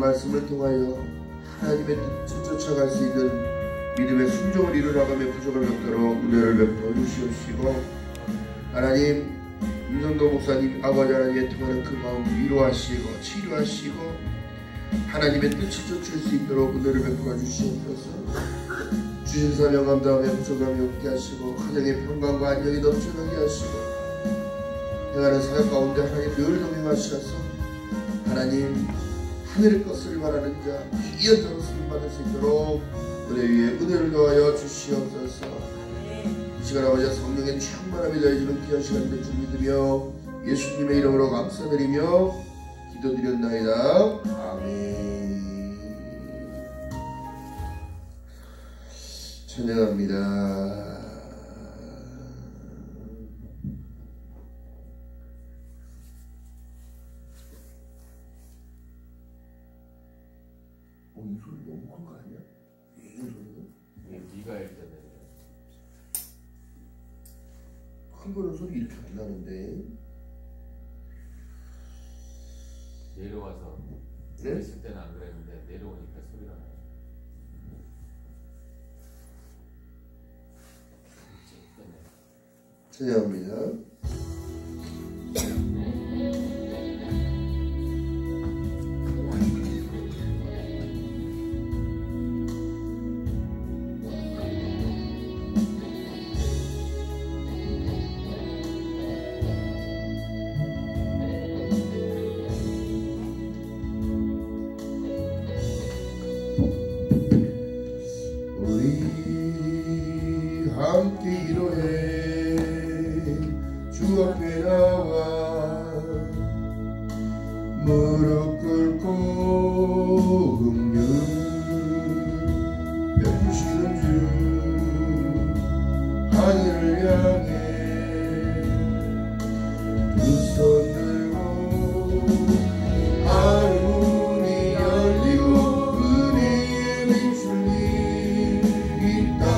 말씀을 통하여 하나님의 뜻을 쫓아갈 수 있는 믿음의 순종을 이루나가며 부족함이 없도록 은혜를 베풀어 주시옵시고, 하나님 임성도 목사님 아버지 하나님의 통하는 그 마음 위로하시고 치료하시고 하나님의 뜻을 쫓을 수 있도록 은혜를 베풀어 주시옵소서. 주신 사명 감당하며 부족함이 없게 하시고 가정의 평강과 안녕이 넘쳐나게 하시고 행하는 사역 가운데 하나님 늘 동행하셔서 하나님 하늘의 것을 바라는 자 귀한 자로 쓰임받을 수 있도록 은혜 위에 은혜를 더하여 주시옵소서. 이 시간 아버지 성령의 충만함이 더해지는 귀한 시간 될 줄 믿으며 예수님의 이름으로 감사드리며 기도드렸나이다. 아멘. 찬양합니다. 이 소리 너무 큰 거 아니야? 이 소리가? 네가 할 때는 큰 거는 소리 이렇게 안 나는데. 내려와서 네? 있을 때는 안 그랬는데 내려오니까 소리가 나요. 찬양합니다. 함께 이뤄해 주 앞에 나와 무릎 꿇고 음료 베푸시는 주 하늘을 향해 두 손 들고 하늘 문이 열리고 은혜의 맹줄이 이 땅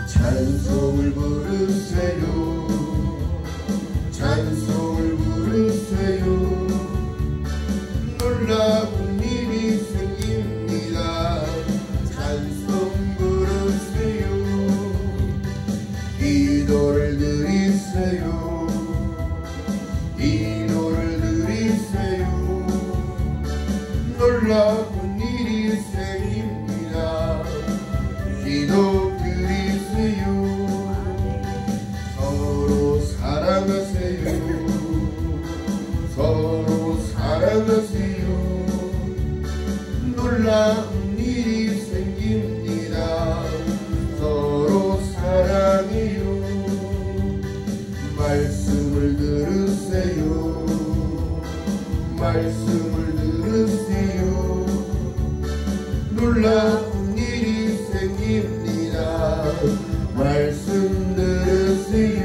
찬송을 부르세요. 찬송을 부르세요. 놀라운 일이 생깁니다. 찬송 부르세요. 기도를 드리세요. 기도를 드리세요. 놀라운 일이 생깁니다. 기도 서로 사랑하세요. 서로 사랑하세요. 놀라운 일이 생깁니다. 서로 사랑해요. 말씀을 들으세요. 말씀을 들으세요. 놀라운 일이 생깁니다. 말씀 들으세요.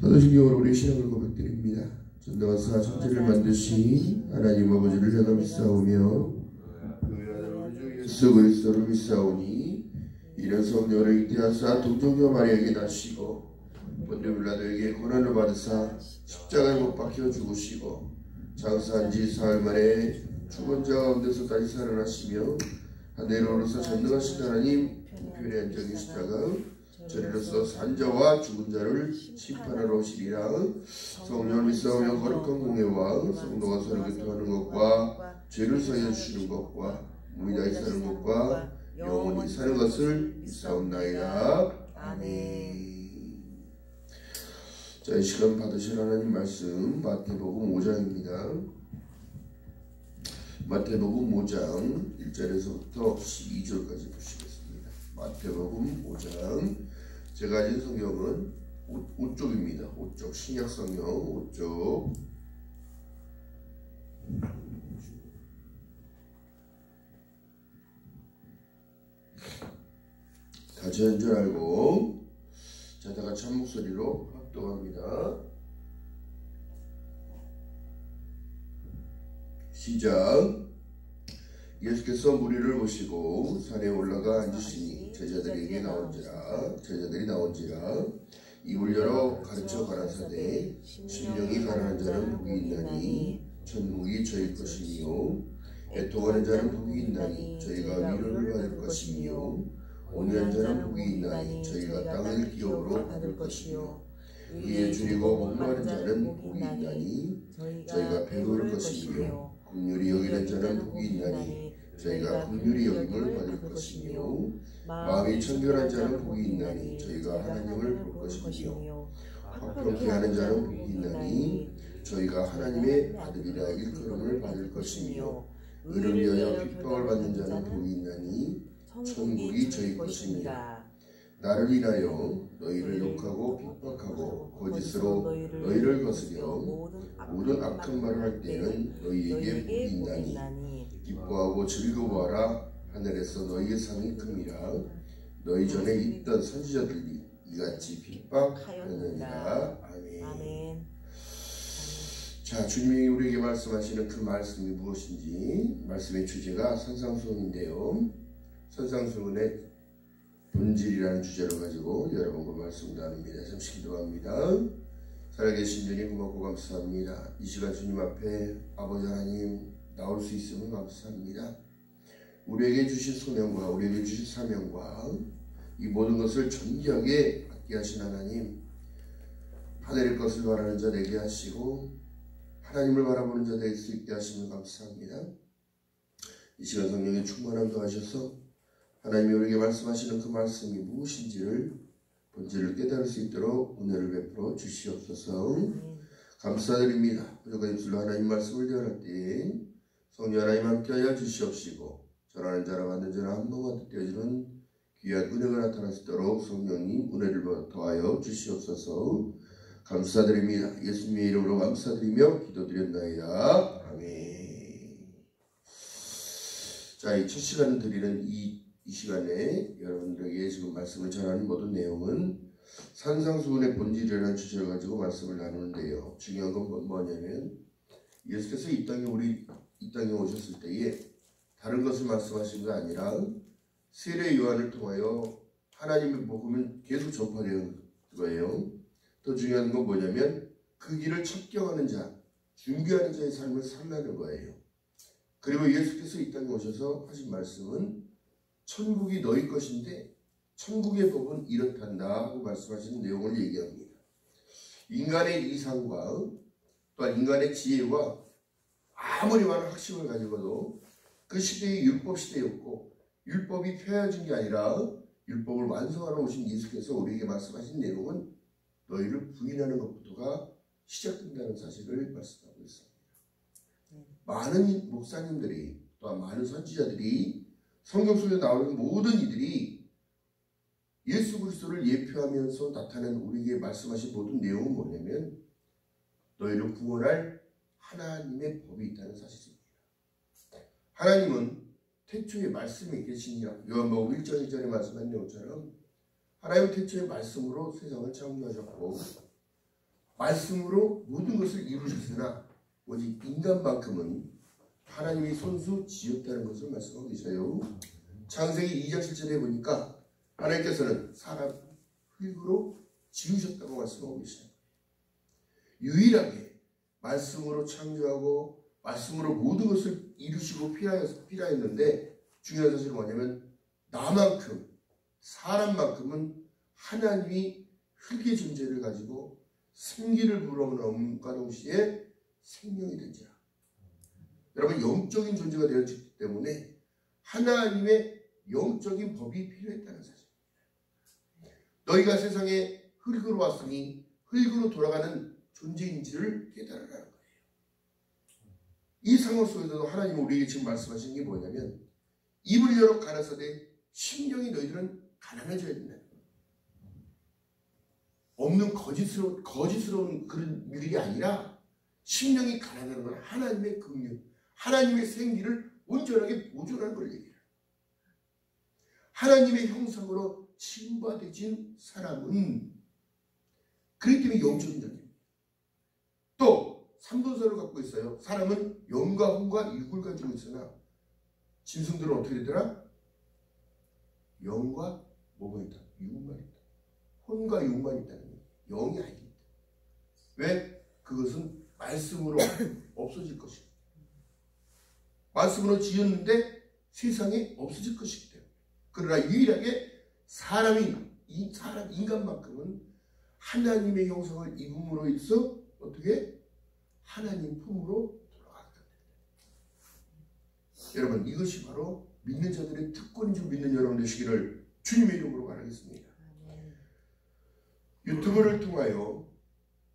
사도신경으로 우리 신앙을 고백드립니다. 전능하사 천지를 만드신 하나님 아버지를 내가 믿사오며 그 아들 우리 주 예수 그리스도를 믿사오니 이런 성령을 잉태하사 동정녀 마리아에게 나시고 본dio 빌라도에게 고난을 받으사 십자가에 못 박혀 죽으시고 장사한 지 사흘 만에 죽은 자 가운데서 다시 살아나시며 하늘로 오르사 전능하신 하나님 우편에 앉아 계시다가 저리로서 산자와 죽은 자를 심판하러 오시리라. 성령을 믿사오며 거룩한 공예와 성도가 서로 교통하는 것과 죄를 사하여 주시는 것과 몸이 다시 사는 것과 영원히 사는 것을 믿사옵나이다. 아멘. 자, 이 시간 받으실 하나님 말씀 마태복음 5장입니다. 마태복음 5장 1절에서부터 12절까지 보시겠습니다. 마태복음 5장 제가 가진 성경은 5쪽입니다. 5쪽 신약 성경 5쪽 같이 한 줄 알고 자, 다 같이 한 목소리로 합독합니다. 시작. 예수께서 무리를 보시고 산에 올라가 앉으시니 제자들이 나온지라 입을 열어 가르쳐 가라사대 심령이 가난한 자는 복이 있나니 천국이 저희 것이며 애통하는 자는 복이 있나니 저희가 위로를 받을 것이며 온유한 자는 복이 있나니 저희가 땅을 기업으로 받을 것이며 의에 줄이고 목마른 자는 복이 있나니 저희가 배부를 것이며 긍휼히 여기는 자는 복이 있나니 저희가 긍휼히 여김을 받을 것이며 마음이 청결한 자는 복이 있나니 저희가 하나님을 볼 것이며 화평케 하는 자는 복이 있나니 저희가 하나님의 아들이라 일컬음을 받을 것이며 의를 위하여 핍박을 받는 자는 복이 있나니 천국이 저희 것입니다. 나를 인하여 너희를 욕하고 핍박하고 거짓으로 너희를 거스려 모든 악한 말을 할 때는 너희에게 복이 있나니 기뻐하고 즐거워하라. 하늘에서 너희의 상이 큼이라. 너희 전에 있던 선지자들이 이같이 핍박하느니라. 아멘. 자, 주님이 우리에게 말씀하시는 그 말씀이 무엇인지 말씀의 주제가 산상수훈인데요. 산상수훈의 본질이라는 주제를 가지고 여러분과 말씀 나눕니다. 잠시 기도합니다. 살아계신 주님 고맙고 감사합니다. 이 시간 주님 앞에 아버지 하나님 나올 수 있음을 감사합니다. 우리에게 주신 소명과 우리에게 주신 사명과 이 모든 것을 존귀하게 받게 하신 하나님, 하늘의 것을 바라는 자 되게 하시고 하나님을 바라보는 자 될 수 있게 하시면 감사합니다. 이 시간 성령의 충만함 더하셔서 하나님이 우리에게 말씀하시는 그 말씀이 무엇인지를 본질을 깨달을 수 있도록 은혜를 베풀어 주시옵소서. 감사드립니다. 부족한 입술로 하나님 말씀을 대언할 때에 성령 하나님 함께하여 주시옵시고 전하는 자라 받는 자라 한 몸과 떼어지는 귀한 은혜가 나타날 수 있도록 성령님 은혜를 더하여 주시옵소서. 감사드립니다. 예수님의 이름으로 감사드리며 기도드렸나이다. 아멘. 자, 이 첫 시간 드리는 이 시간에 여러분들에게 지금 말씀을 전하는 모든 내용은 산상수훈의 본질이라는 주제를 가지고 말씀을 나누는데요. 중요한 건 뭐냐면 예수께서 이 땅에 오셨을 때에 다른 것을 말씀하신 게 아니라 세례 요한을 통하여 하나님의 복음을 계속 전파되는 거예요. 더 중요한 건 뭐냐면 그 길을 첩경하는 자, 준비하는 자의 삶을 살라는 거예요. 그리고 예수께서 이 땅에 오셔서 하신 말씀은 천국이 너희 것인데 천국의 복은 이렇단다 하고 말씀하시는 내용을 얘기합니다. 인간의 이상과 또한 인간의 지혜와 아무리 많은 학식을 가지고도 그 시대의 율법 시대였고 율법이 폐하진 게 아니라 율법을 완성하러 오신 예수께서 우리에게 말씀하신 내용은 너희를 부인하는 것부터가 시작된다는 사실을 말씀하고 있습니다. 많은 목사님들이 또한 많은 선지자들이 성경 속에 나오는 모든 이들이 예수 그리스도를 예표하면서 나타낸 우리에게 말씀하신 모든 내용은 뭐냐면 너희를 구원할 하나님의 법이 있다는 사실입니다. 하나님은 태초에 말씀이 계시니라. 요한복음 1장 1절에 말씀한 내용처럼 하나님은 태초에 말씀으로 세상을 창조하셨고 말씀으로 모든 것을 이루셨으나 오직 인간만큼은 하나님이 손수 지었다는 것을 말씀하고 계셔요. 창세기 2장 7절에 보니까 하나님께서는 사람 흙으로 지으셨다고 말씀하고 계시죠. 유일하게 말씀으로 창조하고 말씀으로 모든 것을 이루시고 필요했는데 중요한 사실은 뭐냐면 나만큼 사람만큼은 하나님이 흙의 존재를 가지고 생기를 불어넣음과 동시에 생명이 된지라. 여러분 영적인 존재가 되었기 때문에 하나님의 영적인 법이 필요했다는 사실입니다. 너희가 세상에 흙으로 왔으니 흙으로 돌아가는 존재인지를 깨달으라는 거예요. 이 상황 속에서도 하나님은 우리에게 지금 말씀하시는 게 뭐냐면 입을 열어 가라사대 심령이 너희들은 가난해져야 된다. 없는 거짓스러운 그런 일이 아니라 심령이 가난하는 건 하나님의 긍휼, 하나님의 생기를 온전하게 보존하는 걸 얘기해요. 하나님의 형상으로 칭받아진 사람은 그렇기 때문에 영적인 존재입니다. 또 3분선을 갖고 있어요. 사람은 영과 혼과 육을 가지고 있으나 짐승들은 어떻게 되더라? 영과 뭐가 있다? 육만 있다. 혼과 육만 있다는 거예요. 영이 아니다. 왜? 그것은 말씀으로 없어질 것이고 말씀으로 지었는데 세상에 없어질 것이기 때문에. 그러나 유일하게 인간만큼은 하나님의 형상을 입음으로 인해서 어떻게? 하나님 품으로 돌아가게 됩니다. 여러분, 이것이 바로 믿는 자들의 특권인 줄 믿는 여러분 되시기를 주님의 이름으로 바라겠습니다. 유튜브를 통하여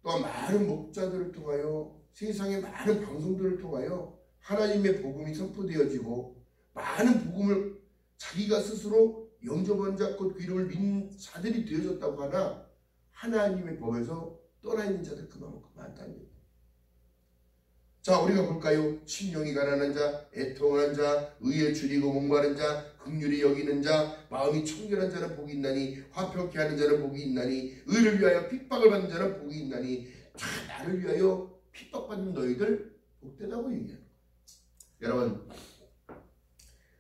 또한 많은 목자들을 통하여 세상의 많은 방송들을 통하여 하나님의 복음이 선포되어지고 많은 복음을 자기가 스스로 영접한 자 곧 귀를 믿는 자들이 되어졌다고 하나 하나님의 법에서 떠나 있는 자들 그만큼 많다는 거예요. 자, 우리가 볼까요? 심령이 가난한 자, 애통한 자, 의에 줄이고 목마른 자, 긍휼히 여기는 자, 마음이 청결한 자는 복이 있나니, 화평케 하는 자는 복이 있나니, 의를 위하여 핍박을 받는 자는 복이 있나니, 자, 나를 위하여 핍박받는 너희들 복되다고 얘기하는 거예요. 여러분,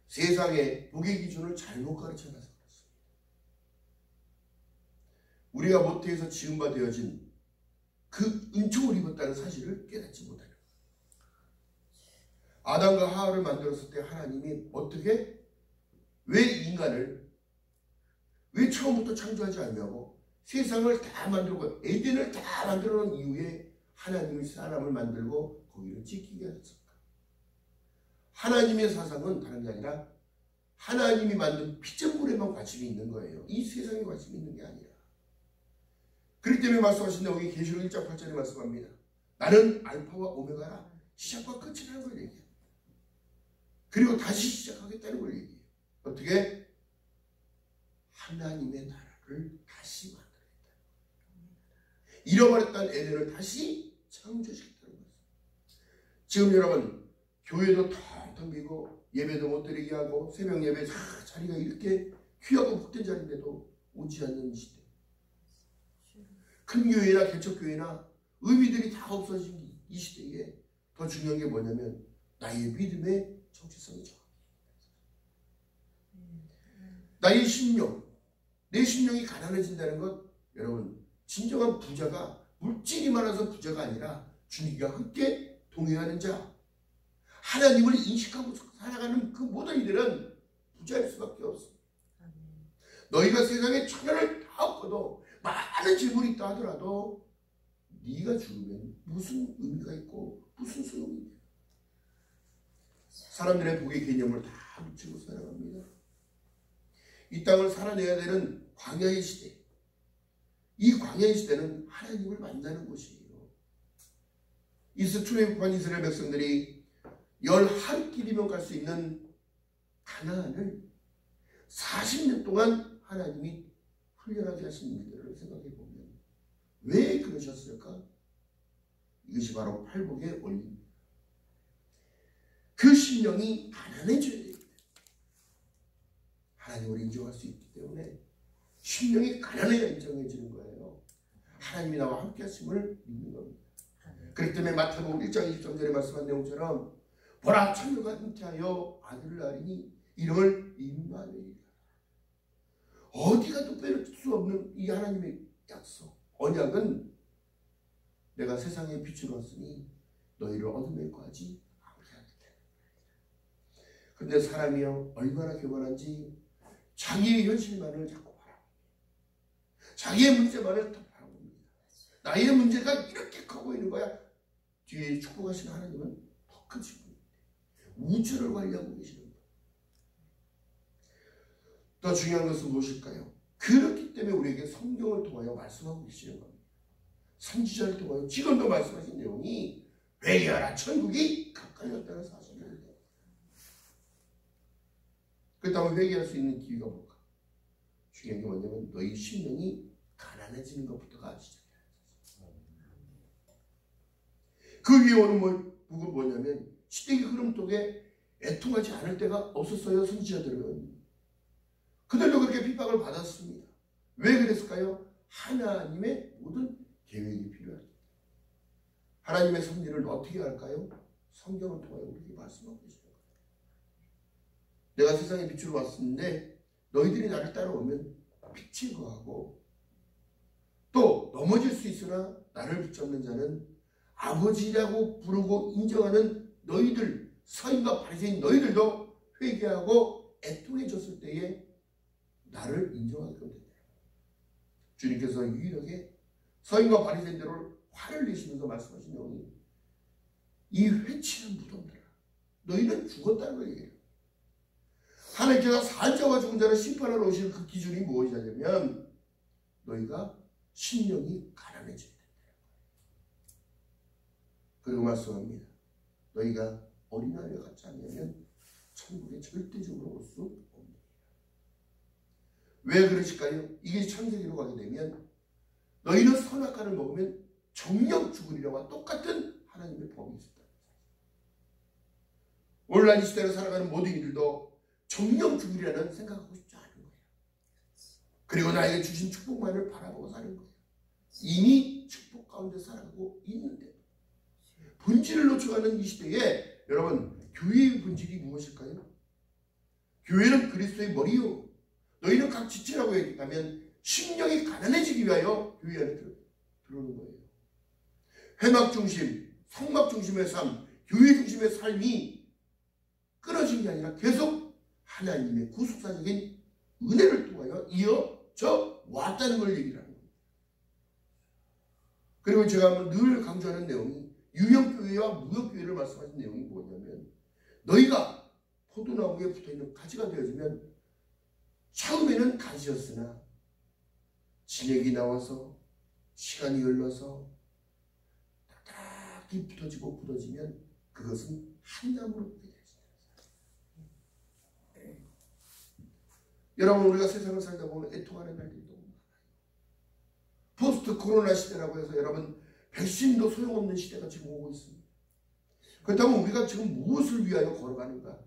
세상의 복의 기준을 잘못 가르쳐놔서 그렇습니다. 우리가 모태에서 지음바 되어진 그 은총을 입었다는 사실을 깨닫지 못하는 거예요. 아담과 하와를 만들었을 때 하나님이 어떻게 왜 인간을 왜 처음부터 창조하지 않냐고 세상을 다 만들고 에덴을 다 만들어 놓은 이후에 하나님이 사람을 만들고 거기를 지키게 하셨을까? 하나님의 사상은 다른 게 아니라 하나님이 만든 피조물에만 관심이 있는 거예요. 이 세상에 관심이 있는 게 아니라. 그렇기 때문에 말씀하신데 여기 계시록 1장 8절에 말씀합니다. 나는 알파와 오메가라 시작과 끝이라는 걸 얘기해요. 그리고 다시 시작하겠다는 걸 얘기해요. 어떻게? 하나님의 나라를 다시 만들겠다. 잃어버렸던 에덴을 다시 창조시켰다는 거예요. 지금 여러분 교회도 텅텅 비고 예배도 못 드리게 하고 새벽 예배 자리가 이렇게 귀하고 복된 자리인데도 오지 않는 시대. 큰 교회나 개척교회나 의미들이 다 없어진 이 시대에 더 중요한 게 뭐냐면 나의 믿음의 정체성이 정확해. 나의 심령, 내 심령이 가난해진다는 것, 여러분 진정한 부자가 물질이 많아서 부자가 아니라 주님과 함께 동행하는 자, 하나님을 인식하고 살아가는 그 모든 이들은 부자일 수밖에 없어. 너희가 세상에 천하를 다 얻고도 많은 재물이 있다 하더라도 네가 죽으면 무슨 의미가 있고 무슨 소용이 있냐. 사람들의 복의 개념을 다 묻히고 살아갑니다. 이 땅을 살아내야 되는 광야의 시대. 이 광야의 시대는 하나님을 만나는 곳이에요. 출애굽한 이스라엘 백성들이 11길이면 갈 수 있는 가나안을 40년 동안 하나님이 훈련하게 하신 일들을 생각해 보면 왜 그러셨을까? 이것이 바로 팔복의 원리입니다. 그 심령이 가난해져야 됩니다. 하나님을 인정할 수 있기 때문에 심령이 가난해야 인정해지는 거예요. 하나님이 나와 함께 하심을 믿는 겁니다. 그렇기 때문에 마태복음 1장 23절에 말씀한 내용처럼 보라 천녀가 잉태하여 아들을 낳으니 이름을 임마누엘이라. 어디가 또 빼놓을 수 없는 이 하나님의 약속 언약은 내가 세상에 빛으로 왔으니 너희를 어둠에 거하지 않게 하겠다. 그런데 사람이요 얼마나 교만한지 자기의 현실만을 자꾸 바라봅니다. 자기의 문제만을 더 바라봅니다. 나의 문제가 이렇게 커 보이는 거야. 뒤에 축복하시는 하나님은 더 큰 축복입니다. 우주를 관리하고 계시는 거예요. 더 중요한 것은 무엇일까요? 그렇기 때문에 우리에게 성경을 통하여 말씀하고 계시는 겁니다. 선지자를 통하여 지금도 말씀하신 내용이 회개하라 천국이 가까이 살렸다는 사실을. 그렇다면 회개할 수 있는 기회가 뭘까? 중요한 게 뭐냐면 너희 심령이 가난해지는 것부터가 시작이야. 그 위에 오는 복은 뭐냐면 시대의 흐름 속에 애통하지 않을 때가 없었어요. 선지자들은 그들도 그렇게 핍박을 받았습니다. 왜 그랬을까요? 하나님의 모든 계획이 필요합니다. 하나님의 섭리를 어떻게 할까요? 성경을 통하여 우리에게 말씀하고 계시는 거예요. 내가 세상에 빛으로 왔었는데 너희들이 나를 따라오면 빛이 거하고 또 넘어질 수 있으나 나를 붙잡는 자는 아버지라고 부르고 인정하는 너희들, 서인과 바리새인 너희들도 회개하고 애통해졌을 때에 나를 인정하게끔 된다. 주님께서 유일하게 서인과 바리새인들을 화를 내시면서 말씀하신 내용이 이 회치는 무덤들아 너희는 죽었다는 걸 얘기해요. 하나님께서 산자와 죽은 자를 심판하러 오실 그 기준이 무엇이냐면 너희가 심령이 가난해져야 된다는 거예요. 그리고 말씀합니다. 너희가 어린아이와 같지 않으면 천국에 절대적으로 올 수 없느니라. 왜 그러실까요? 이게 창세기로 가게 되면 너희는 선악과를 먹으면 정령 죽으리라와 똑같은 하나님의 법이 있었다. 오늘날 이 시대를 살아가는 모든 이들도 정령 죽으리라는 생각하고 싶지 않은 거예요. 그리고 나에게 주신 축복만을 바라보고 사는 거예요. 이미 축복 가운데 살아가고 있는데 본질을 놓쳐가는 이 시대에 여러분 교회의 본질이 무엇일까요? 교회는 그리스도의 머리요. 너희는 각 지체라고 얘기하면 심령이 가난해지기 위하여 교회 안에 들어오는 거예요. 회막 중심, 성막 중심의 삶, 교회 중심의 삶이 끊어진 게 아니라 계속 하나님의 구속사적인 은혜를 통하여 이어져 왔다는 걸 얘기를 하는 거예요. 그리고 제가 늘 강조하는 내용이 유형교회와 무형교회를 말씀하신 내용이 뭐냐면 너희가 포도나무에 붙어있는 가지가 되어지면 처음에는 가지였으나 진액이 나와서 시간이 흘러서 딱딱히 붙어지고 굳어지면 그것은 한 나무로 보게 되어진다. 여러분 우리가 세상을 살다 보면 애통하는 날들이 너무 많아요. 포스트 코로나 시대라고 해서 여러분 백신도 소용없는 시대가 지금 오고 있습니다. 그렇다면 우리가 지금 무엇을 위하여 걸어가는가?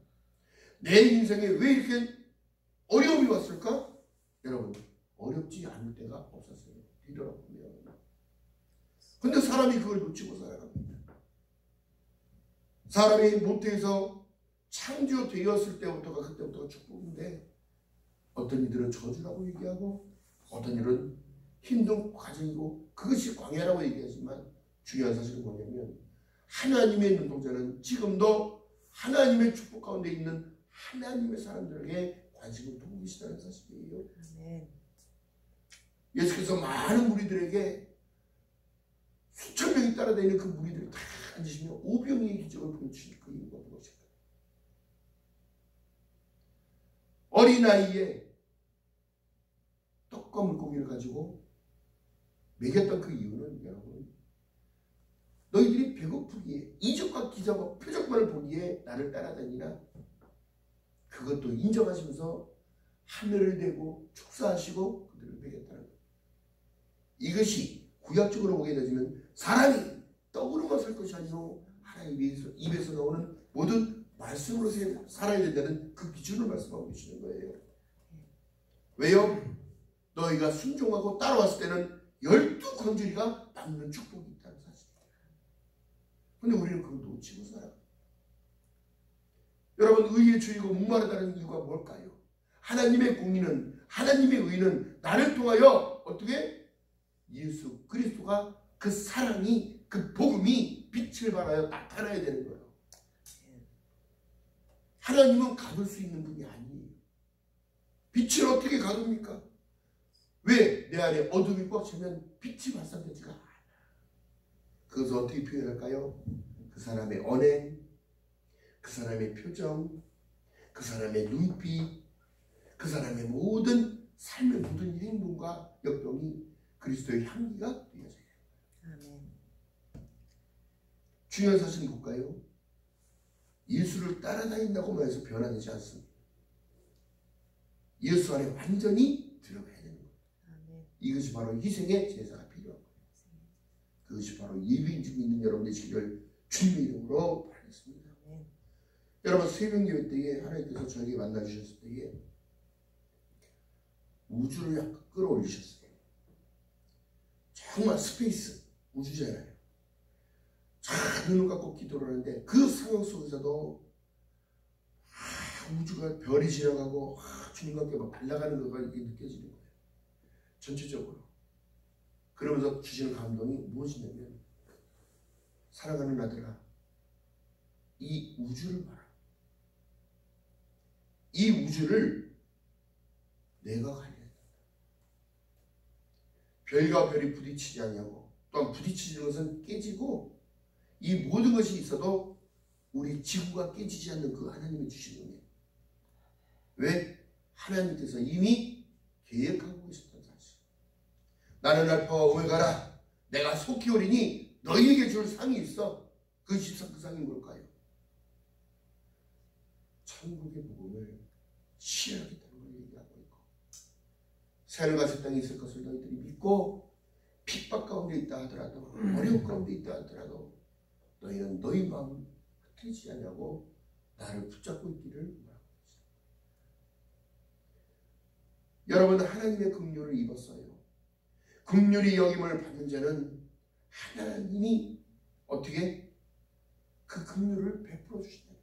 내 인생에 왜 이렇게 어려움이 왔을까? 여러분 어렵지 않을 때가 없었어요. 뒤돌아보면. 근데 사람이 그걸 놓치고 살아갑니다. 사람이 모태에서 창조되었을 때부터가 그때부터가 축복인데 어떤 이들은 저주라고 얘기하고 어떤 이들은 힘든 과정이고 그것이 광야라고 얘기하지만 중요한 사실은 뭐냐면 하나님의 눈동자는 지금도 하나님의 축복 가운데 있는 하나님의 사람들에게 관심을 두고 계시다는 사실이에요. 예수께서 많은 무리들에게 수천 명이 따라다니는 그 무리들이 다 앉으시며 오병이의 기적을 보여주신 그 이유가 무엇일까요? 어린아이에 떡과 물고기를 가지고 먹였던 그 이유는 여러분 너희들이 배고프기에 이적과 기적과 표적만을 보기에 나를 따라다니나 그것도 인정하시면서 하늘을 대고 축사하시고 그들을 먹였다는 거예요. 이것이 구약적으로 보게 되면 사람이 떡으로만 살 것이 아니고 하나님의 입에서 나오는 모든 말씀으로 살아야 된다는 그 기준을 말씀하고 계시는 거예요. 왜요? 너희가 순종하고 따라왔을 때는 12광주리가 남는 축복이 있다는 사실이에요. 근데 우리는 그걸 놓치고 살아요. 여러분 의에 주이고 목마르다는 이유가 뭘까요? 하나님의 공의는 하나님의 의는 나를 통하여 어떻게? 예수 그리스도가 그 사랑이 그 복음이 빛을 발하여 나타나야 되는 거예요. 하나님은 가둘 수 있는 분이 아니에요. 빛을 어떻게 가둡니까? 왜? 내 안에 어둠이 꽉 차면 빛이 발산되지가 않아. 그것을 어떻게 표현할까요? 그 사람의 언행, 그 사람의 표정, 그 사람의 눈빛, 그 사람의 모든 삶의 모든 행동과 역동이 그리스도의 향기가 되어져요. 아멘. 중요한 사실은 볼까요? 예수를 따라다닌다고만 해서 변화되지 않습니다. 예수 안에 완전히 들어가야 되는 거예요. 이것이 바로 희생의 제사가 필요한 거예요. 그것이 바로 예배인 줄 믿는 여러분 되시기를 주님의 이름으로 바라겠습니다. 여러분 새벽예배 때에 하나님께서 저에게 만나주셨을 때에 우주를 약간 끌어올리셨어요. 정말 스페이스 우주잖아요. 잘 눈을 감고 기도를 하는데 그 상황 속에서도 우주가 별이 지나가고 주님과 함께 막 날아가는 거가 이렇게 느껴지는 거예요. 전체적으로. 그러면서 주시는 감동이 무엇이냐면 사랑하는 아들아 이 우주를 봐라. 이 우주를 내가 관리한다. 별과 별이 부딪히지 않냐고 또한 부딪히는 것은 깨지고 이 모든 것이 있어도 우리 지구가 깨지지 않는 그 하나님이 주신 은혜. 왜? 하나님께서 이미 계획하고 계셨던 사실. 나는 알파와 오메가라. 내가 속히 오리니 너희에게 줄 상이 있어. 그 상이 뭘까요? 천국의 복음을 실현하겠다는 걸 얘기하고 있고 새하늘과 새 땅이 있을 것을 너희들이 믿고 핍박 가운데 있다 하더라도 어려움 가운데 있다 하더라도 너희는 너희 마음 흐트리지 않냐고 나를 붙잡고 있기를 말하고 있습니다. 여러분 하나님의 긍휼을 입었어요. 긍휼이 여김을 받는 자는 하나님이 어떻게 그 긍휼을 베풀어 주신다.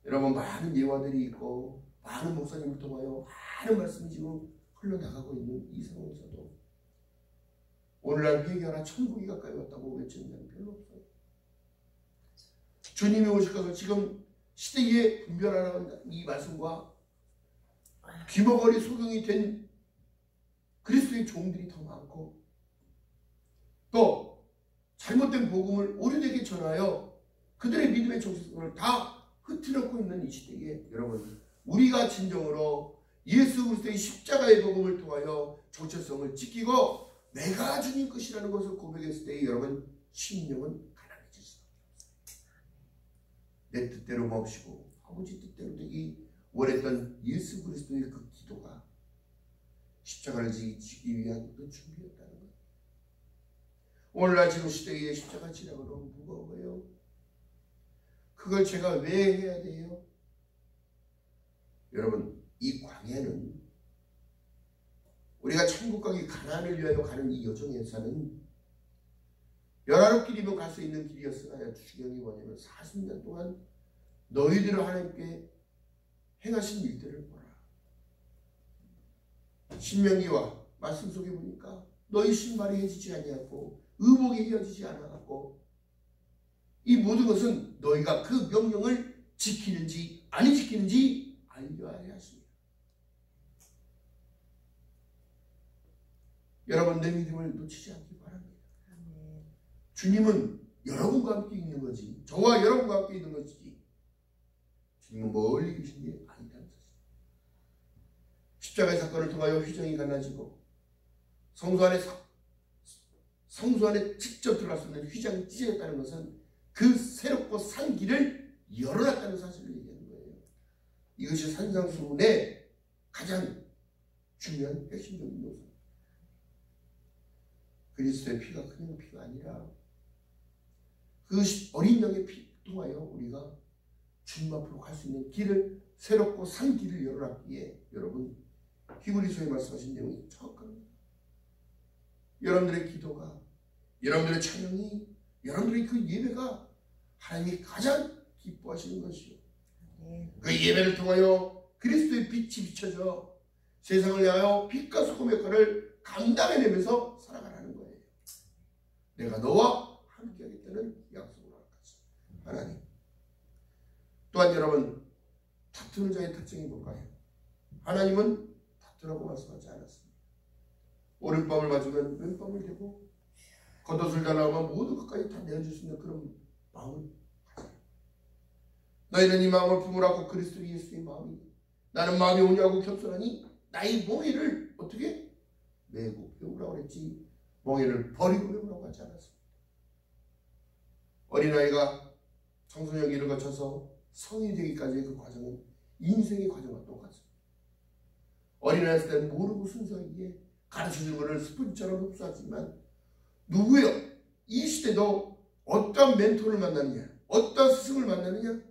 여러분 많은 예화들이 있고 많은 목사님을 통하여 많은 말씀이 지금 흘러나가고 있는 이 상황에서도 오늘날 회개하라 천국이 가까이 왔다고 외치는 자는 별로 없어요. 주님이 오실 것을 지금 시대에 분별하라는 이 말씀과 귀머거리 소경이 된 그리스도의 종들이 더 많고 또 잘못된 복음을 오류되게 전하여 그들의 믿음의 정체성을 다 흐트러고 있는 이 시대에 여러분 우리가 진정으로 예수 그리스도의 십자가의 복음을 통하여 정체성을 지키고 내가 주님 것이라는 것을 고백했을 때에 여러분 심령은 가난해질 수밖에 없어요. 내 뜻대로 멈추고 아버지 뜻대로 되기 원했던 예수 그리스도의 그 기도가 십자가를 지기 위한 그 준비였다는 것. 오늘날 지금 시대에 십자가 지라고 너무 무거워요. 그걸 제가 왜 해야 돼요? 여러분 이 광야는 우리가 천국 가기 가나안을 위하여 가는 이 여정에서는 열아홉 길이면 갈 수 있는 길이었으나 주경이 뭐냐면 40년 동안 너희들을 하나님께 행하신 일들을 보라. 신명기와 말씀 속에 보니까 너희 신발이 해지지 아니하고 의복이 헤어지지 않아갖고 이 모든 것은 너희가 그 명령을 지키는지 아니 지키는지 알려야 하십니다. 여러분 내 믿음을 놓치지 않기 바랍니다. 주님은 여러분과 함께 있는 거지 저와 여러분과 함께 있는 것이지 주님은 멀리 계신 게 아니다는 사실. 십자가의 사건을 통하여 휘정이 갈라지고 성소 안에 직접 들어갈 수 있는 휘장이 찢어졌다는 것은 그 새롭고 산 길을 열어놨다는 사실을 얘기하는 거예요. 이것이 산상수훈의 가장 중요한 핵심적인 요소. 그리스도의 피가 그냥 피가 아니라 그 어린 양의 피 통하여 우리가 주님 앞으로 갈 수 있는 길을 새롭고 산 길을 열어놨기에 여러분 히브리서에 말씀하신 내용이 정확합니다. 여러분들의 기도가 여러분들의 찬양이 여러분들의 그 예배가 하나님이 가장 기뻐하시는 것이요. 그 예배를 통하여 그리스도의 빛이 비춰져 세상을 향하여 빛과 소금의 역할을 감당해내면서 살아가라는 거예요. 내가 너와 함께하겠다는 약속을 하겠지. 하나님. 또한 여러분 다투는 자의 특징이 뭘까요? 하나님은 다투라고 말씀하지 않았습니다. 오른밤을 맞으면 왼밤을 대고 겉옷을 달라하면 모두 끝까지 다 내어줄 수 있는 그런 마음을 가져요. 너희는 이 마음을 품으라고 그리스도 예수의 마음이 나는 마음이 온유하고 겸손하니 나의 멍에를 어떻게 메고 배우라고 그랬지 멍에를 버리고 배우라고 하지 않았습니다. 어린아이가 청소년기를 거쳐서 성인이 되기까지의 그 과정은 인생의 과정과 똑같습니다. 어린아이였을 때는 모르고 순수하기에 가르쳐주는 것을 스푼처럼 흡수하지만 누구요? 이 시대도 어떤 멘토를 만나느냐, 어떤 스승을 만나느냐,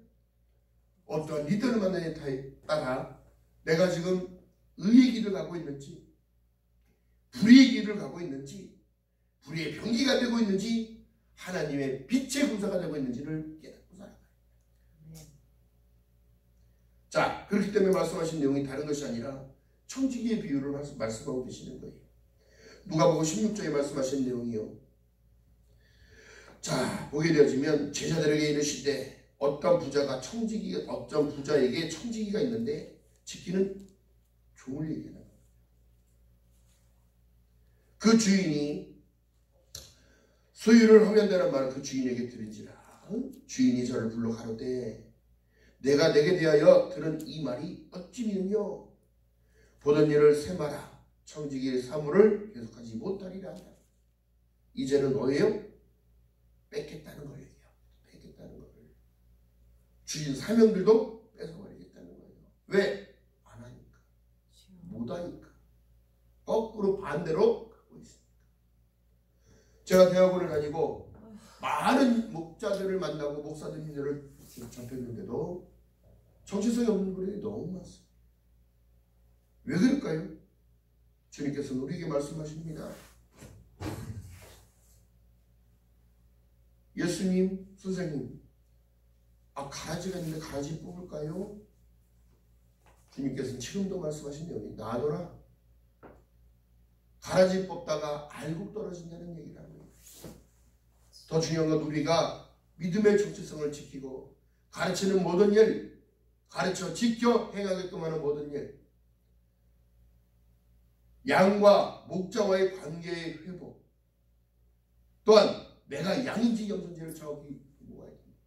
어떤 리더를 만나느냐에 따라 내가 지금 의의 길을 가고 있는지, 불의의 길을 가고 있는지, 불의의 병기가 되고 있는지, 하나님의 빛의 군사가 되고 있는지를 깨닫고 살아가요. 자, 그렇기 때문에 말씀하신 내용이 다른 것이 아니라 청지기의 비유를 말씀하고 계시는 거예요. 누가복음 16장에 말씀하신 내용이요. 자, 보게 되어지면 제자들에게 이르시되 어떤 부자에게 청지기가 있는데 지키는 종을 얘기하는 거예요. 그 주인이 소유를 하면되는 말을 그 주인에게 들은지라. 주인이 저를 불러 가로되 내가 내게 대하여 들은 이 말이 어찌 믿느뇨? 보던 일을 세마라. 청지기의 사물을 계속하지 못하리라 한다. 이제는 뭐예요? 뺏겠다는 거예요. 뺏겠다는 거예요. 주인 사명들도 뺏어버리겠다는 거예요. 왜? 안 하니까. 못 하니까. 거꾸로 반대로 가고 있습니다. 제가 대학원을 다니고 많은 목자들을 만나고 목사님들을 접했는데도 정체성이 없는 분들이 너무 많습니다. 왜 그럴까요? 주님께서는 우리에게 말씀하십니다. 예수님, 선생님, 가라지가 있는데 가라지 뽑을까요? 주님께서는 지금도 말씀하신 내용이 놔둬라. 가라지 뽑다가 알곡 떨어진다는 얘기를 하는 거예요. 더 중요한 건 우리가 믿음의 정체성을 지키고 가르치는 모든 일, 가르쳐 지켜 행하게끔 하는 모든 일, 양과 목자와의 관계의 회복, 또한 내가 양인지 염소인지를 정확히 보고 가야 됩니다.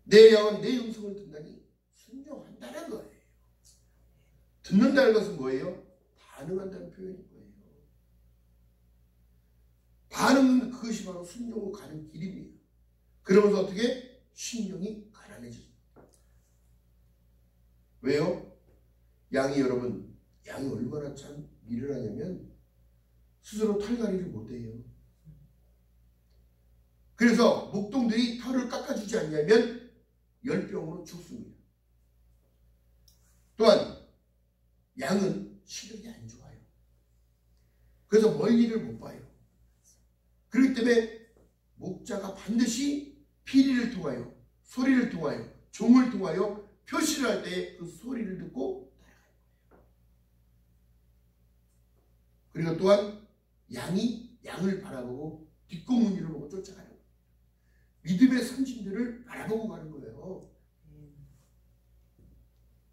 내 양은 내 음성을 듣다니 순종한다는 거예요. 듣는다는 것은 뭐예요? 반응한다는 표현인 거예요. 반응은 그것이 바로 순종으로 가는 길입니다. 그러면서 어떻게? 심령이 가난해집니다. 왜요? 양이 여러분, 양이 얼마나 참 미련하냐면 스스로 털갈이를 못해요. 그래서 목동들이 털을 깎아주지 않냐면 열병으로 죽습니다. 또한 양은 시력이 안 좋아요. 그래서 멀리를 못 봐요. 그렇기 때문에 목자가 반드시 피리를 통하여, 소리를 통하여, 종을 통하여 표시를 할 때 그 소리를 듣고 따라가는 거예요. 그리고 또한 양이 양을 바라보고 뒷공문이를 보고 쫓아가는 거예요. 믿음의 선진들을 바라보고 가는 거예요.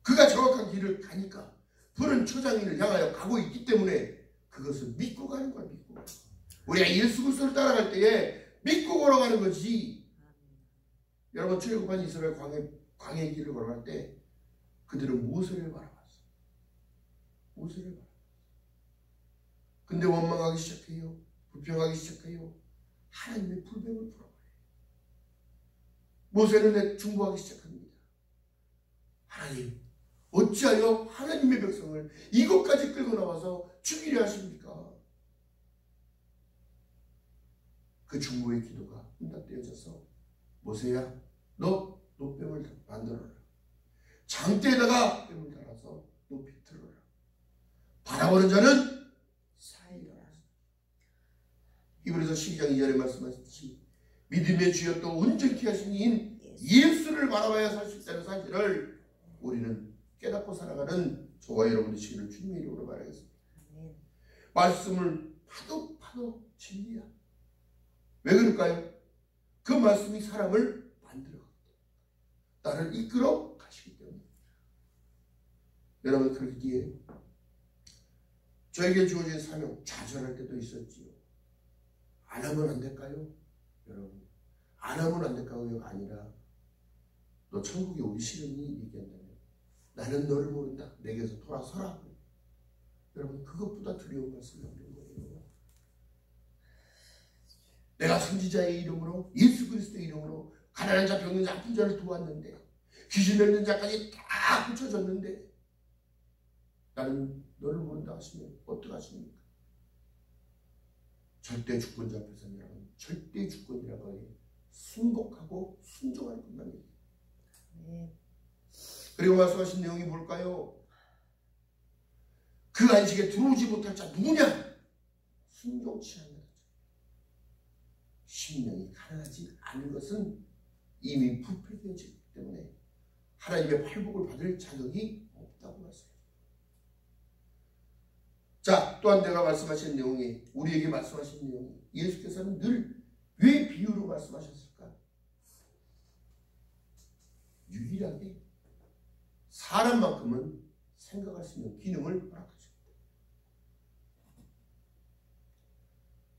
그가 정확한 길을 가니까 푸른 초장인을 향하여 가고 있기 때문에 그것을 믿고 가는 거야. 믿고. 우리가 예수 그리스도를 따라갈 때에 믿고 걸어가는 거지. 여러분 출애굽한 이스라엘 광야의 길을 걸어갈 때 그들은 모세를 바라봤어요. 모세를 바라봤어요. 근데 원망하기 시작해요. 불평하기 시작해요. 하나님의 불뱀을 풀어버려요. 모세는 중보하기 시작합니다. 하나님, 어찌하여 하나님의 백성을 이곳까지 끌고 나와서 죽이려 하십니까? 그 중보의 기도가 응답되어져서 모세야, 너 노뱀을 만들어라. 장대에다가 뱀을 달아서 높이 들어라. 바라보는 자는 사이라. 히브리서 12장 2절에 말씀하셨듯이 믿음의 주여 또 온전케 하신 이인 예수를 바라봐야 살 수 있다는 사실을 우리는 깨닫고 살아가는 저와 여러분 되시기를 주님의 이름으로 바라겠습니다. 말씀을 파도 진리야. 왜 그럴까요? 그 말씀이 사람을 만들어 나를 이끌어 가시기 때문에. 여러분 그러기에 저에게 주어진 사명 좌절할 때도 있었지요. 안 하면 안 될까요? 여러분 안 하면 안 될까요? 아니라 너 천국에 오기 싫으니 얘기한다면 나는 너를 모른다. 내게서 돌아서라. 여러분 그것보다 두려운 말씀이 없는 거예요. 내가 선지자의 이름으로 예수 그리스도의 이름으로 가난한 자, 병든 자, 아픈 자를 도왔는데 귀신 들린 자까지 다 고쳐줬는데 나는 너를 모른다 하시면 어떡하십니까? 절대 주권자 앞에서는 여러분 절대 주권이라고 하니 순복하고 순종할 것만 얘기해요. 그리고 말씀하신 내용이 뭘까요? 그 안식에 들어오지 못할 자 누구냐? 순종치 않는 자. 심령이 가난하지 않은 것은 이미 부패되어졌기 때문에 하나님의 팔복을 받을 자격이 없다고 말씀합니다. 자, 또한 내가 말씀하신 내용이 우리에게 말씀하신 내용이 예수께서는 늘 왜 비유로 말씀하셨을까? 유일하게 사람만큼은 생각할 수 있는 기능을 허락하십니다.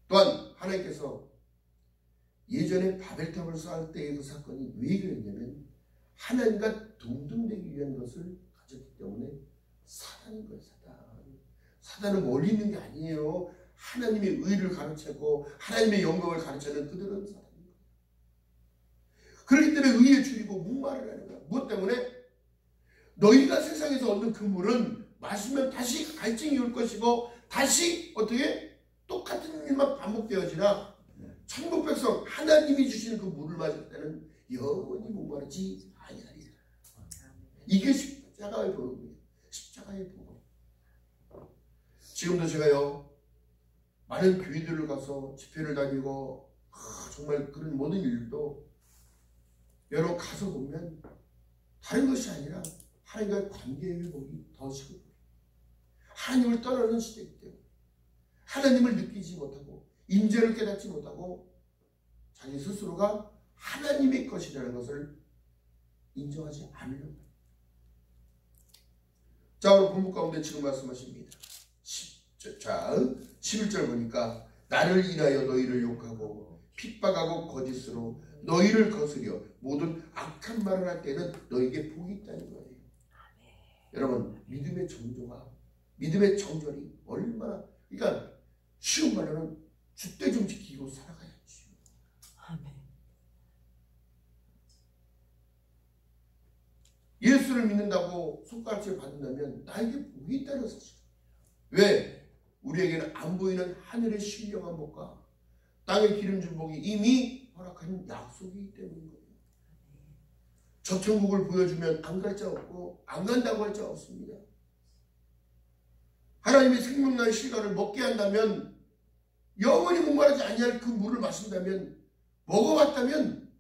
또한 하나님께서 예전에 바벨탑을 쌓을 때의 그 사건이 왜 그랬냐면 하나님과 동등되기 위한 것을 가졌기 때문에 사단인 거예요. 사단은 멀리 있는 게 아니에요. 하나님의 의를 가르치고 하나님의 영광을 가르치는 그들은 사단인 거예요. 그렇기 때문에 의에 줄이고 목마를 하는 거야. 무엇 때문에? 너희가 세상에서 얻는 그 물은 마시면 다시 갈증이 올 것이고 다시 어떻게 똑같은 일만 반복되어지나 천국 백성 하나님이 주시는 그 물을 마실 때는 영원히 목마르지 아니하리라. 이게 십자가의 복음이에요. 십자가의 복음. 지금도 제가요 많은 교회들을 가서 집회를 다니고 정말 그런 모든 일도 여러분 가서 보면 다른 것이 아니라 하나님과의 관계의 회복이 더 시급해요. 하나님을 떠나는 시대이기 때문에 하나님을 느끼지 못하고 임재를 깨닫지 못하고 자기 스스로가 하나님의 것이라는 것을 인정하지 않으려고 합니다. 자, 오늘 본문 가운데 지금 말씀하십니다. 자, 11절 보니까 나를 인하여 너희를 욕하고 핍박하고 거짓으로 너희를 거스려 모든 악한 말을 할 때는 너희에게 복이 있다는 거예요. 여러분, 믿음의 정조가 믿음의 정절이 얼마나, 그러니까 쉬운 말로는 줏대 좀 지키고 살아가야지. 예수를 믿는다고 손가락질 받는다면 나에게 복이 있다는 사실. 왜? 우리에게는 안 보이는 하늘의 신령한 복과 땅의 기름진 복이 이미 허락한 약속이기 때문인 거예요. 저 천국을 보여주면 안 갈 자 없고 안 간다고 할 자 없습니다. 하나님의 생명나의 실과를 먹게 한다면 영원히 목마르지 아니할 그 물을 마신다면 먹어봤다면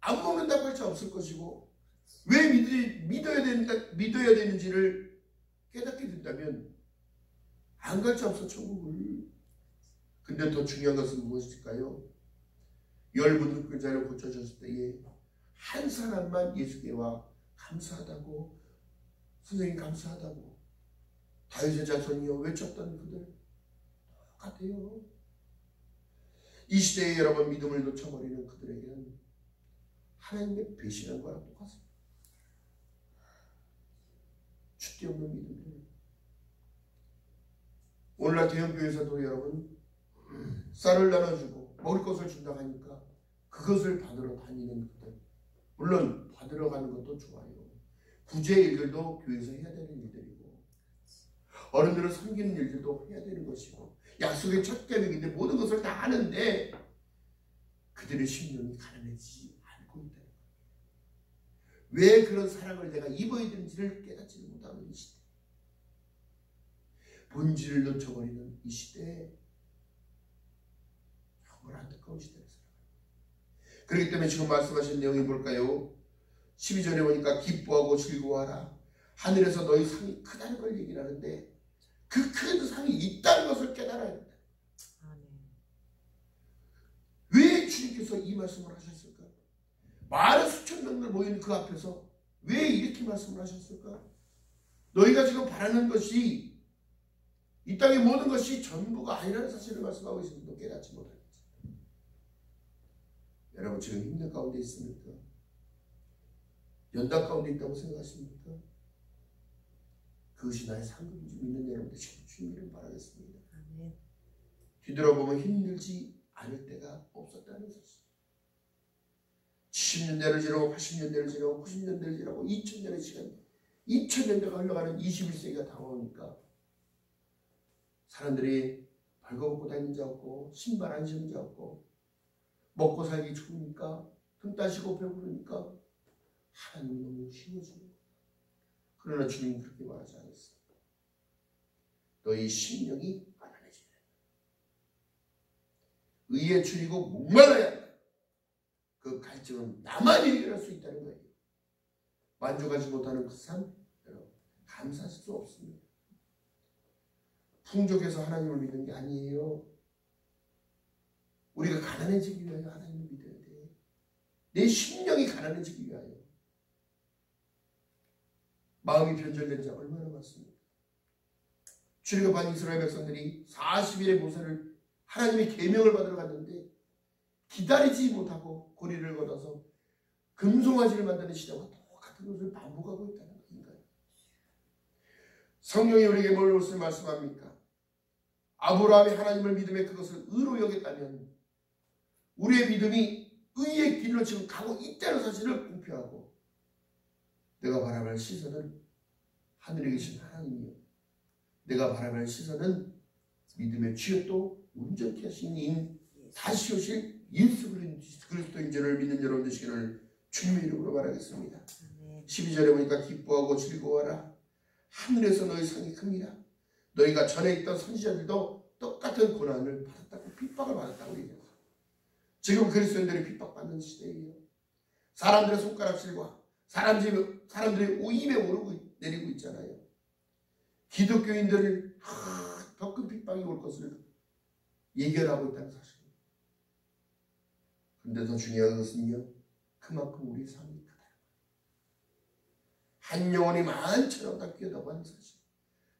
안 먹는다고 할 자 없을 것이고 왜 믿어야 되는지를 깨닫게 된다면 안 갈 자 없어 천국을. 근데 더 중요한 것은 무엇일까요? 10분 흑자를 고쳐줬을 때에 한 사람만 예수께 와 감사하다고, 선생님 감사하다고 다윗의 자손이여 외쳤던 그들 똑같아요. 이 시대에 여러분 믿음을 놓쳐버리는 그들에게는 하나님의 배신한 거랑 똑같습니다. 줏대 없는 믿음들. 오늘날 대형교회에서도 여러분 쌀을 나눠주고 먹을 것을 준다고 하니까 그것을 받으러 다니는 그들, 물론 받으러 가는 것도 좋아요. 구제 일들도 교회에서 해야 되는 일들이고 어른들을 섬기는 일들도 해야 되는 것이고 약속의 첫 계명인데 모든 것을 다 하는데 그들의 심령이 가난해지지 않고 있다는 거예요. 왜 그런 사랑을 내가 입어야 되는지를 깨닫지 못하는 이 시대, 본질을 놓쳐버리는 이 시대에 정말 안타까운 시대를 살아가요. 그렇기 때문에 지금 말씀하신 내용이 뭘까요? 12절에 보니까 기뻐하고 즐거워하라. 하늘에서 너희 상이 크다는 걸 얘기를 하는데 그 큰 상이 있다는 것을 깨달아야 된다. 왜 주님께서 이 말씀을 하셨을까? 많은 수천 명들 모이는 그 앞에서 왜 이렇게 말씀을 하셨을까? 너희가 지금 바라는 것이 이 땅의 모든 것이 전부가 아니라는 사실을 말씀하고 있습니다. 깨닫지 못하겠지. 여러분 지금 힘든 가운데 있습니까? 연단 가운데 있다고 생각하십니까? 그것이 나의 상급인지 믿는 여러분들 지금 주님을 바라겠습니다. 뒤돌아보면 힘들지 않을 때가 없었다는 사실. 70년대를 지나고 80년대를 지나고 90년대를 지나고 2000년의 시간, 2000년대가 흘러가는 21세기가 다가오니까 사람들이 벌거벗고 다니는 자 없고 신발 안 신는 자 없고 먹고 살기 좋으니까 등 따시고 배부르니까 하나님이 너무 쉬워지는 거예요. 그러나 주님은 그렇게 말하지 않았어요. 너희 심령이 가난해지라. 의에 줄이고 목말라야 한다. 그 갈증은 나만이 해결할 수 있다는 거예요. 만족하지 못하는 그 삶, 여러분 감사할 수 없습니다. 풍족해서 하나님을 믿는 게 아니에요. 우리가 가난해지기 위하여 하나님을 믿어야 돼. 내 심령이 가난해지기 위하여. 마음이 변절된 자 얼마나 많습니까? 출애굽한 이스라엘 백성들이 40일의 모세를 하나님의 계명을 받으러 갔는데 기다리지 못하고 고리를 걷어서 금송아지를 만드는 시대와 똑같은 것을 반복하고 있다는 것인가요? 성령이 우리에게 무엇을 말씀합니까? 아브라함이 하나님을 믿음에 그것을 의로 여겼다면 우리의 믿음이 의의 길로 지금 가고 있다는 사실을 공표하고 내가 바라볼 시선은 하늘에 계신 하나님이요 내가 바라볼 시선은 믿음의 취업도 온전케 하신 다시 오실 예수 그리스도인 줄을 믿는 여러분 되시기를 주님의 이름으로 말하겠습니다. 12절에 보니까 기뻐하고 즐거워하라. 하늘에서 너희 상이 큽니다. 너희가 전에 있던 선지자들도 똑같은 고난을 받았다고 핍박을 받았다고 얘기해요. 지금 그리스도인들이 핍박받는 시대예요. 사람들의 손가락질과 사람들의 오임에 오르고 내리고 있잖아요. 기독교인들을 더 큰 핍박이 올 것을 예견하고 있다는 사실입니다. 그런데 더 중요한 것은요. 그만큼 우리의 삶이 크다. 한 영혼이 만처럼 다 뛰어다고 하는 사실.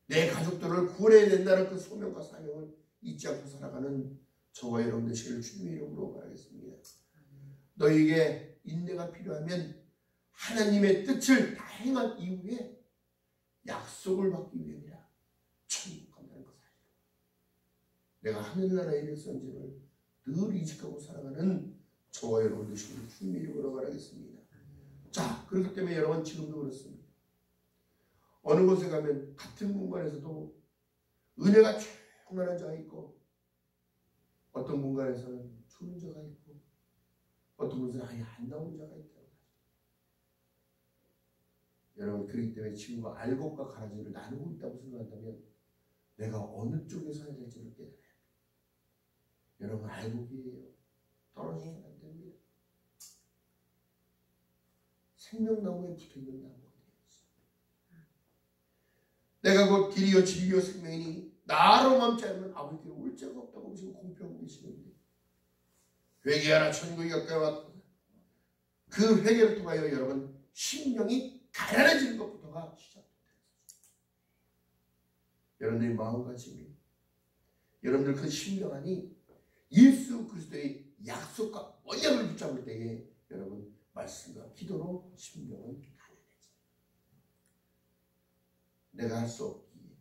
내 가족들을 구원해야 된다는 그 소명과 사명을 잊지 않고 살아가는 저와 여러분 되시기를 주님의 이름으로 말하겠습니다. 너희에게 인내가 필요하면 하나님의 뜻을 다 행한 이후에 약속을 받기 위함이라. 천국 간다는 것을 내가 하늘나라에 이를 선지를 늘 이직하고 살아가는 저와 여러분 되시기를 주님의 이름으로 말하겠습니다. 자, 그렇기 때문에 여러분 지금도 그렇습니다. 어느 곳에 가면 같은 공간에서도 은혜가 충만한 자가 있고 어떤 공간에서는 좋은 자가 있고 어떤 곳은 아예 안 나오는 자가 있다. 여러분 그렇기 때문에 지금과 알곡과 가라지를 나누고 있다고 생각한다면 내가 어느 쪽에 서야 될지를 깨달아야 합니다. 여러분 알곡이에요. 떨어지면 안 됩니다. 생명나무에 붙어있는 나무가 되어있어요. 내가 곧 길이요 진리요 생명이니 나로 멈지 않으면 아버지께 올 자가 없다고 지금 공표하고 계시는데 회개하라 천국이 가까이 왔다. 그 회개를 통하여 여러분 심령이 가난해지는 것부터가 시작됩니다. 여러분들의 마음가짐이 여러분들 그 심령 안이 예수 그리스도의 약속과 언약을 붙잡을 때에 여러분 말씀과 기도로 심령은 가난해져요. 내가 할 수 없기에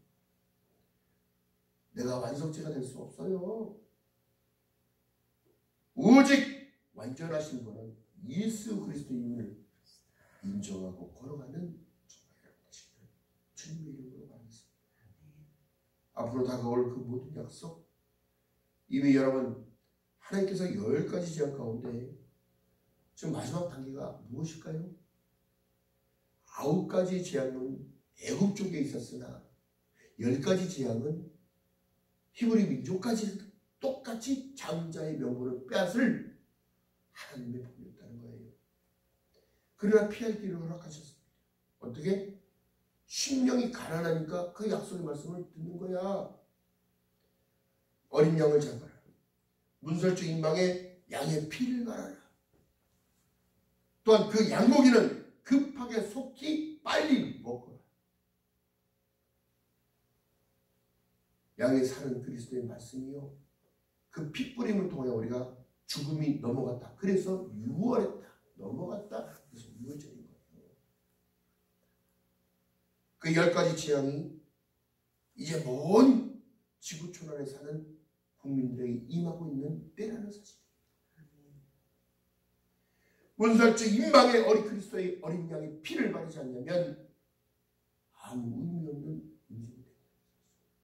내가 완성체가 될 수 없어요. 오직 완전하신 분은 예수 그리스도임을 인정하고 걸어가는 정말 여러분 되시기를 주님의 이름으로 말하겠습니다. 앞으로 다가올 그 모든 약속 이미 여러분 하나님께서 10가지 제안 가운데 지금 마지막 단계가 무엇일까요? 9가지 재앙은 애굽 쪽에 있었으나 10가지 재앙은 히브리 민족까지 똑같이 장자의 명분을 빼앗을 하나님의 법이었다는 거예요. 그러나 피할 길을 허락하셨습니다. 어떻게? 심령이 가난하니까 그 약속의 말씀을 듣는 거야. 어린 양을 잡아라. 문설주 인방에 양의 피를 갈아라. 또한 그 양고기는 급하게 속히 빨리 먹어라. 양의 살은 그리스도의 말씀이요. 그 핏뿌림을 통해 우리가 죽음이 넘어갔다. 그래서 유월했다. 넘어갔다. 그래서 유월절인 거예요. 그 10가지 재앙이 이제 먼 지구촌 안에 사는 국민들에게 임하고 있는 때라는 사실입니다. 문설주 임방의 어린 그리스도의 어린 양의 피를 바르지 않냐면 아무